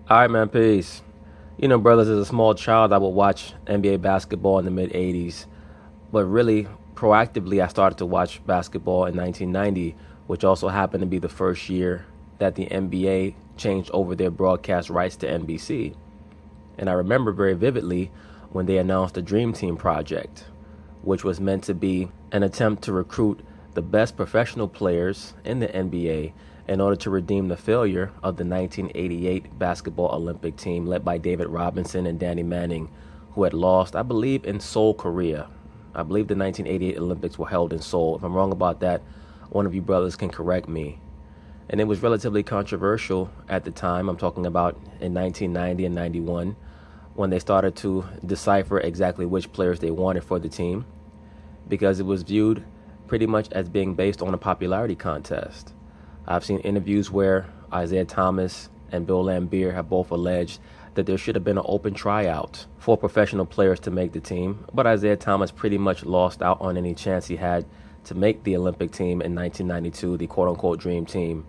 All right, man, peace. You know, brothers, as a small child, I would watch NBA basketball in the mid 80s. But really, proactively, I started to watch basketball in 1990, which also happened to be the first year that the NBA changed over their broadcast rights to NBC. And I remember very vividly when they announced the Dream Team project, which was meant to be an attempt to recruit the best professional players in the NBA in order to redeem the failure of the 1988 basketball Olympic team led by David Robinson and Danny Manning, who had lost, I believe, in Seoul, Korea. I believe the 1988 Olympics were held in Seoul. If I'm wrong about that, one of you brothers can correct me. And it was relatively controversial at the time. I'm talking about in 1990 and 91, when they started to decipher exactly which players they wanted for the team, because it was viewed pretty much as being based on a popularity contest. I've seen interviews where Isaiah Thomas and Bill Laimbeer have both alleged that there should have been an open tryout for professional players to make the team, but Isaiah Thomas pretty much lost out on any chance he had to make the Olympic team in 1992, the quote-unquote Dream Team,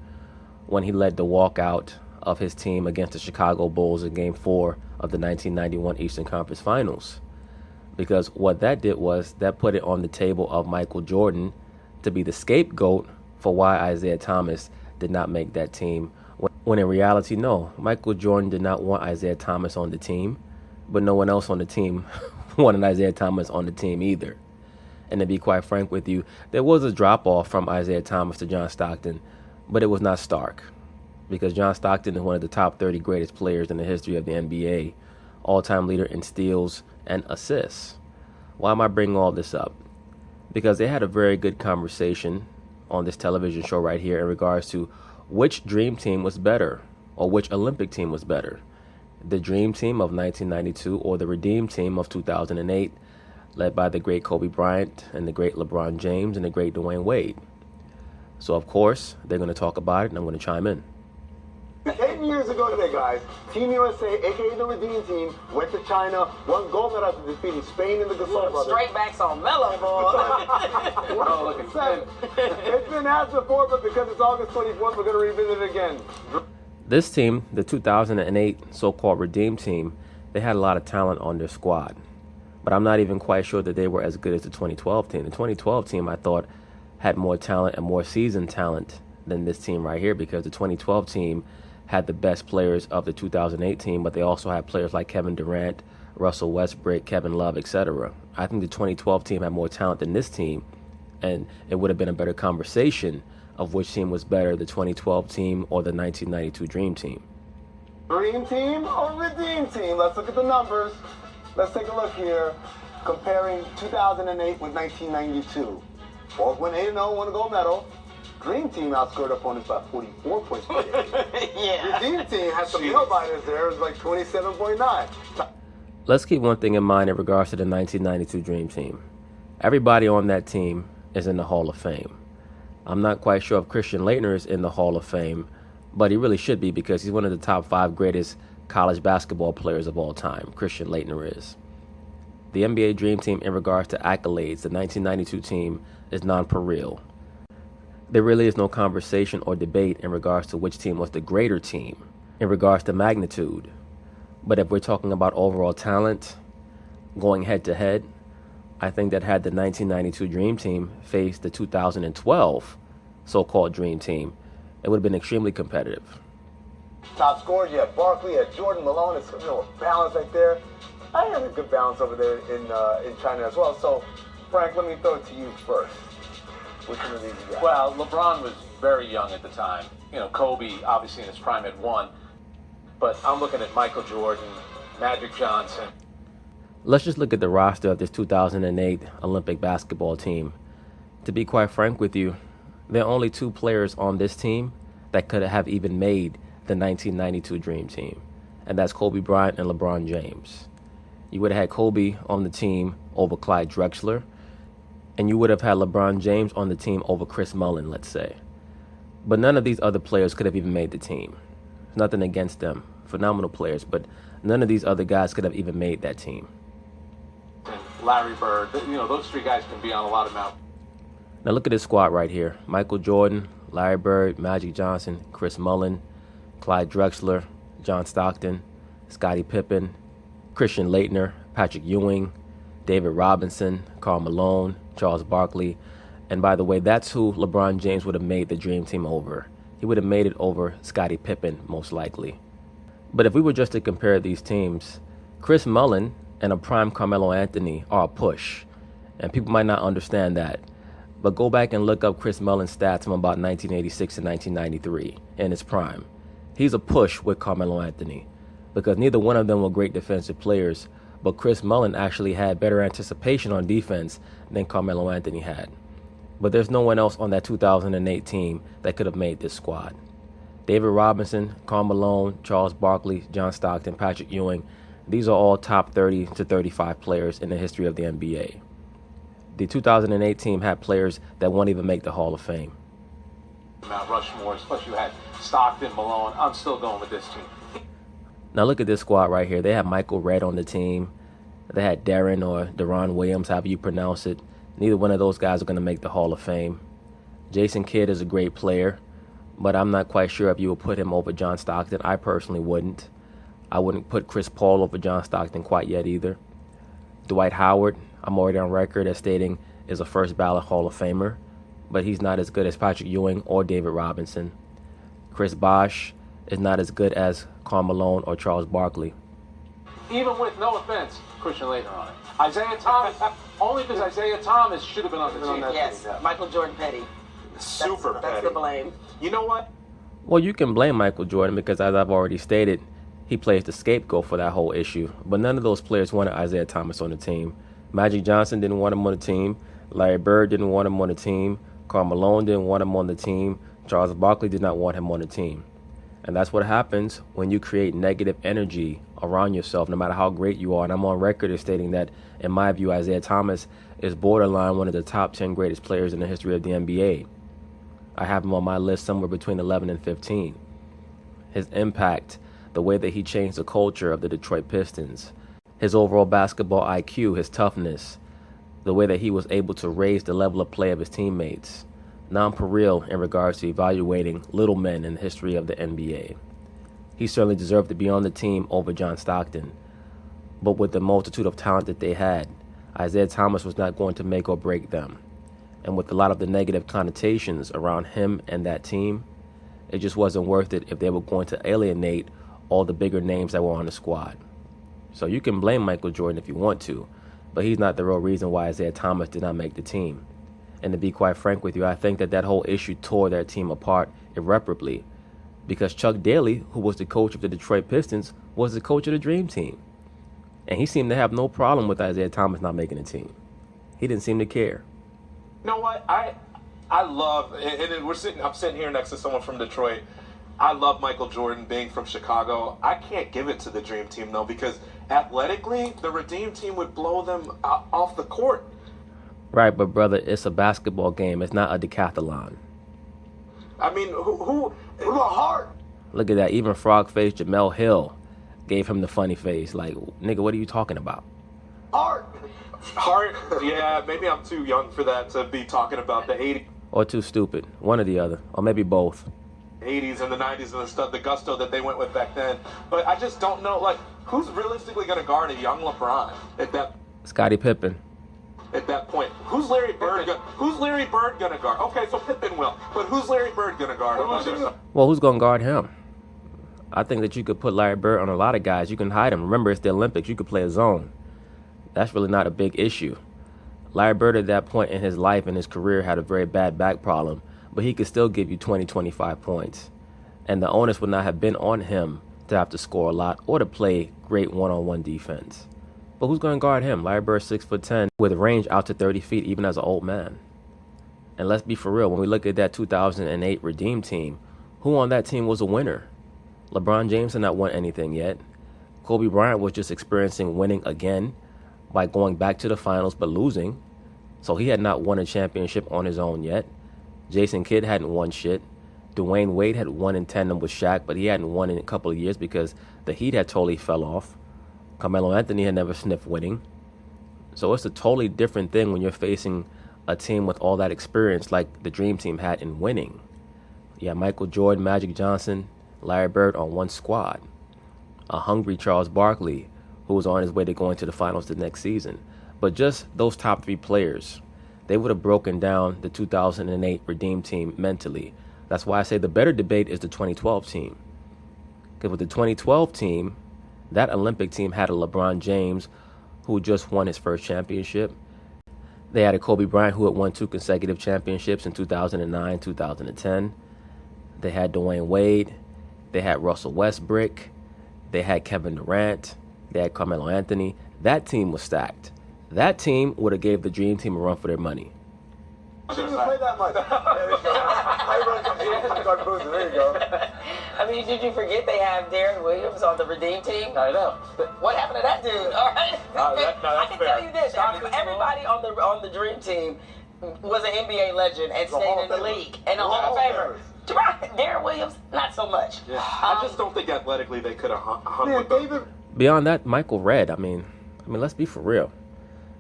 when he led the walkout of his team against the Chicago Bulls in Game 4 of the 1991 Eastern Conference Finals. Because what that did was that put it on the table of Michael Jordan to be the scapegoat for why Isaiah Thomas did not make that team, when in reality, no, Michael Jordan did not want Isaiah Thomas on the team, but no one else on the team wanted Isaiah Thomas on the team either. And to be quite frank with you, there was a drop-off from Isaiah Thomas to John Stockton, but it was not stark, because John Stockton is one of the top 30 greatest players in the history of the NBA, all-time leader in steals and assists. Why am I bringing all this up? Because they had a very good conversation on this television show right here in regards to which Dream Team was better, or which Olympic team was better, the Dream Team of 1992 or the Redeem Team of 2008, led by the great Kobe Bryant and the great LeBron James and the great Dwayne Wade. So, of course, they're going to talk about it, and I'm going to chime in. 8 years ago today, guys, Team USA, aka the Redeem Team, went to China, won gold medal after defeating Spain in the Gasol brothers. Straight backs on Melo, boy. Oh, look at that. It's been asked before, but because it's August 24th, we're going to revisit it again. This team, the 2008 so-called Redeem Team, they had a lot of talent on their squad. But I'm not even quite sure that they were as good as the 2012 team. The 2012 team, I thought, had more talent and more seasoned talent than this team right here, because the 2012 team had the best players of the 2008 team, but they also had players like Kevin Durant, Russell Westbrook, Kevin Love, etc. I think the 2012 team had more talent than this team, and it would have been a better conversation of which team was better, the 2012 team or the 1992 Dream Team. Dream Team or Redeem Team? Let's look at the numbers. Let's take a look here, comparing 2008 with 1992. Both went 8-0, won a gold medal. Dream Team outscored opponents by 44 points per game. Yeah. Redeem Team had some nail-biters there. It was like 27.9. Let's keep one thing in mind in regards to the 1992 Dream Team. Everybody on that team is in the Hall of Fame. I'm not quite sure if Christian Laettner is in the Hall of Fame, but he really should be, because he's one of the top 5 greatest college basketball players of all time. Christian Laettner is. The NBA Dream Team, in regards to accolades, the 1992 team is nonpareil. There really is no conversation or debate in regards to which team was the greater team in regards to magnitude. But if we're talking about overall talent, going head to head, I think that had the 1992 Dream Team faced the 2012 so-called Dream Team, it would have been extremely competitive. Top scorers, you had Barkley, you had Jordan, Malone. It's a balance right there. I have a good balance over there in China as well. So, Frank, let me throw it to you first. Which one of these you got? Well, LeBron was very young at the time. You know, Kobe, obviously in his prime, had won. But I'm looking at Michael Jordan, Magic Johnson. Let's just look at the roster of this 2008 Olympic basketball team. To be quite frank with you, there are only 2 players on this team that could have even made the 1992 Dream Team, and that's Kobe Bryant and LeBron James. You would have had Kobe on the team over Clyde Drexler, and you would have had LeBron James on the team over Chris Mullin, let's say. But none of these other players could have even made the team. Nothing against them. Phenomenal players, but none of these other guys could have even made that team. And Larry Bird, those 3 guys can be on a lot of mountains. Now look at this squad right here. Michael Jordan, Larry Bird, Magic Johnson, Chris Mullin, Clyde Drexler, John Stockton, Scottie Pippen, Christian Laettner, Patrick Ewing, David Robinson, Karl Malone, Charles Barkley. And by the way, that's who LeBron James would have made the Dream Team over. He would have made it over Scottie Pippen, most likely. But if we were just to compare these teams, Chris Mullin and a prime Carmelo Anthony are a push. And people might not understand that. But go back and look up Chris Mullin's stats from about 1986 to 1993 in his prime. He's a push with Carmelo Anthony because neither one of them were great defensive players, but Chris Mullin actually had better anticipation on defense than Carmelo Anthony had. But there's no one else on that 2008 team that could have made this squad. David Robinson, Karl Malone, Charles Barkley, John Stockton, Patrick Ewing, these are all top 30 to 35 players in the history of the NBA. The 2008 team had players that won't even make the Hall of Fame. Mount Rushmore, especially you had Stockton, Malone. I'm still going with this team. Now look at this squad right here. They have Michael Redd on the team. They had Darren or Deron Williams, however you pronounce it. Neither one of those guys are going to make the Hall of Fame. Jason Kidd is a great player, but I'm not quite sure if you would put him over John Stockton. I personally wouldn't. I wouldn't put Chris Paul over John Stockton quite yet either. Dwight Howard, I'm already on record as stating, is a first ballot Hall of Famer, but he's not as good as Patrick Ewing or David Robinson. Chris Bosh is not as good as Karl Malone or Charles Barkley. Even with, no offense, Christian Laettner on it. Isaiah Thomas, only because Isaiah Thomas should have been on the team. Yes, Michael Jordan Petty. Super petty. That's the blame. You know what? Well, you can blame Michael Jordan because, as I've already stated, he plays the scapegoat for that whole issue. But none of those players wanted Isaiah Thomas on the team. Magic Johnson didn't want him on the team. Larry Bird didn't want him on the team. Karl Malone didn't want him on the team. Charles Barkley did not want him on the team. And that's what happens when you create negative energy around yourself, no matter how great you are. And I'm on record as stating that, in my view, Isaiah Thomas is borderline one of the top 10 greatest players in the history of the NBA. I have him on my list somewhere between 11 and 15. His impact, the way that he changed the culture of the Detroit Pistons, his overall basketball IQ, his toughness, the way that he was able to raise the level of play of his teammates, nonpareil in regards to evaluating little men in the history of the NBA. He certainly deserved to be on the team over John Stockton. But with the multitude of talent that they had, Isaiah Thomas was not going to make or break them. And with a lot of the negative connotations around him and that team, it just wasn't worth it if they were going to alienate all the bigger names that were on the squad. So you can blame Michael Jordan if you want to, but he's not the real reason why Isaiah Thomas did not make the team. And to be quite frank with you, I think that whole issue tore their team apart irreparably because Chuck Daly, who was the coach of the Detroit Pistons, was the coach of the Dream Team. And he seemed to have no problem with Isaiah Thomas not making the team. He didn't seem to care. You know what? I love, and I'm sitting here next to someone from Detroit. I love Michael Jordan being from Chicago. I can't give it to the Dream Team, though, because athletically, the Redeem Team would blow them off the court. Right, but brother, it's a basketball game. It's not a decathlon. I mean, who What about Hart? Look at that. Even frog-faced Jamel Hill gave him the funny face. Like, nigga, what are you talking about? Hart! Hart, yeah, maybe I'm too young for that to be talking about the 80s. Or too stupid. One or the other. Or maybe both. 80s and the 90s and the stuff, the gusto that they went with back then. But I just don't know, like, who's realistically going to guard a young LeBron at that Scottie Pippen. At that point? Who's Larry Bird going to guard? Okay, so Pippen will. But who's Larry Bird going to guard? Well, who's going to guard him? I think that you could put Larry Bird on a lot of guys. You can hide him. Remember, it's the Olympics. You could play a zone. That's really not a big issue. Larry Bird at that point in his life and his career had a very bad back problem, but he could still give you 20, 25 points. And the onus would not have been on him to have to score a lot or to play great one-on-one defense. But who's going to guard him? Larry Bird, 6'10", with range out to 30 feet, even as an old man. And let's be for real, when we look at that 2008 Redeem Team, who on that team was a winner? LeBron James had not won anything yet. Kobe Bryant was just experiencing winning again by going back to the finals but losing. So he had not won a championship on his own yet. Jason Kidd hadn't won shit. Dwayne Wade had won in tandem with Shaq, but he hadn't won in a couple of years because the Heat had totally fell off. Carmelo Anthony had never sniffed winning. So it's a totally different thing when you're facing a team with all that experience like the Dream Team had in winning. You have Michael Jordan, Magic Johnson, Larry Bird on one squad. a hungry Charles Barkley, who was on his way to going to the finals the next season. But just those top three players, they would have broken down the 2008 Redeem team mentally. That's why I say the better debate is the 2012 team. Because with the 2012 team, that Olympic team had a LeBron James who just won his first championship. They had a Kobe Bryant who had won 2 consecutive championships in 2009, 2010. They had Dwayne Wade. They had Russell Westbrook. They had Kevin Durant. They had Carmelo Anthony. That team was stacked. That team would have gave the Dream Team a run for their money. Didn't even play that much. There you go. There you go. I mean, did you forget they have Darren Williams on the Redeem team? I know. What happened to that dude? All right. I that's can fair. tell you this: everybody on the Dream team was an NBA legend and stayed in the league and a Hall of Famer. Right. Darren Williams, not so much. Yeah. I just don't think athletically they could have hung with them. David. Beyond that, Michael Redd, I mean, let's be for real.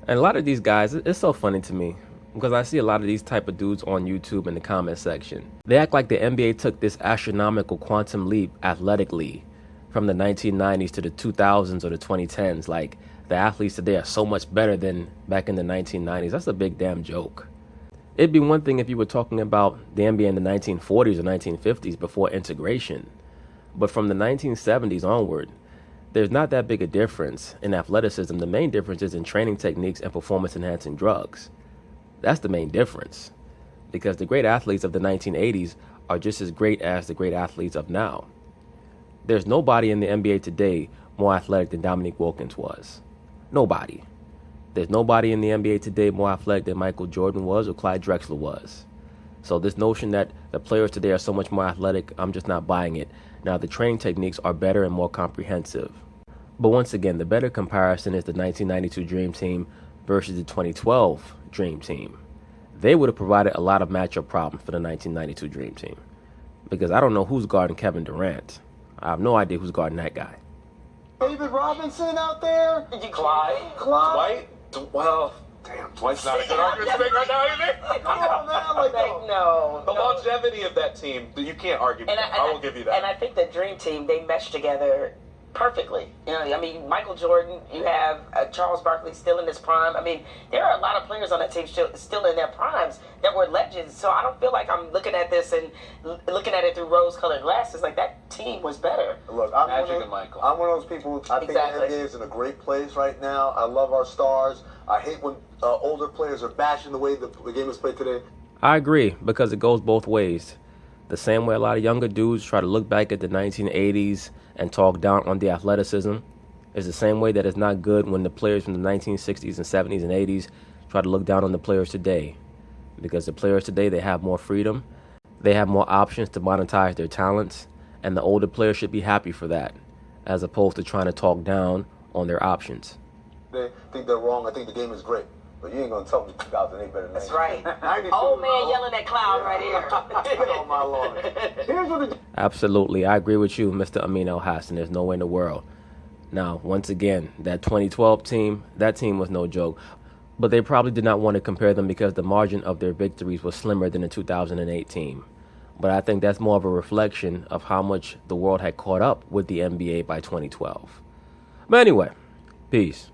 And a lot of these guys, it's so funny to me because I see a lot of these type of dudes on YouTube in the comment section. They act like the NBA took this astronomical quantum leap athletically from the 1990s to the 2000s or the 2010s. Like the athletes today are so much better than back in the 1990s. That's a big damn joke. It'd be one thing if you were talking about the NBA in the 1940s or 1950s before integration. But from the 1970s onward, there's not that big a difference in athleticism. The main difference is in training techniques and performance-enhancing drugs. That's the main difference. Because the great athletes of the 1980s are just as great as the great athletes of now. There's nobody in the NBA today more athletic than Dominique Wilkins was. Nobody. There's nobody in the NBA today more athletic than Michael Jordan was or Clyde Drexler was. So this notion that the players today are so much more athletic, I'm just not buying it. Now, the training techniques are better and more comprehensive. But once again, the better comparison is the 1992 Dream Team versus the 2012 Dream Team. They would have provided a lot of matchup problems for the 1992 Dream Team. Because I don't know who's guarding Kevin Durant. I have no idea who's guarding that guy. David Robinson out there? Clyde? Clyde? Well, damn, Dwight's not a good argument to make right now, is it? Come on, man. Like, No. The longevity of that team, you can't argue. I will give you that. And I think the Dream Team, they meshed together perfectly. You know, I mean, Michael Jordan, you have Charles Barkley still in his prime. I mean, there are a lot of players on that team still in their primes that were legends. So I don't feel like I'm looking at this and looking at it through rose-colored glasses. Like, that team was better. look, Magic and Michael. I'm one of those people. I think the Exactly. NBA is in a great place right now. I love our stars. I hate when older players are bashing the way the game is played today. I agree, because it goes both ways. The same way a lot of younger dudes try to look back at the 1980s and talk down on the athleticism is the same way that it's not good when the players from the 1960s and 70s and 80s try to look down on the players today. Because the players today, they have more freedom, they have more options to monetize their talents, and the older players should be happy for that, as opposed to trying to talk down on their options. They think they're wrong. I think the game is great. But you ain't going to tell me 2008 better than That's 92. right. 92, Old man bro. yelling at Cloud right here. Get on my lawn. Here's what the Absolutely. I agree with you, Mr. Amin El-Hassan. There's no way in the world. Now, once again, that 2012 team, that team was no joke. But they probably did not want to compare them because the margin of their victories was slimmer than the 2008 team. But I think that's more of a reflection of how much the world had caught up with the NBA by 2012. But anyway, peace.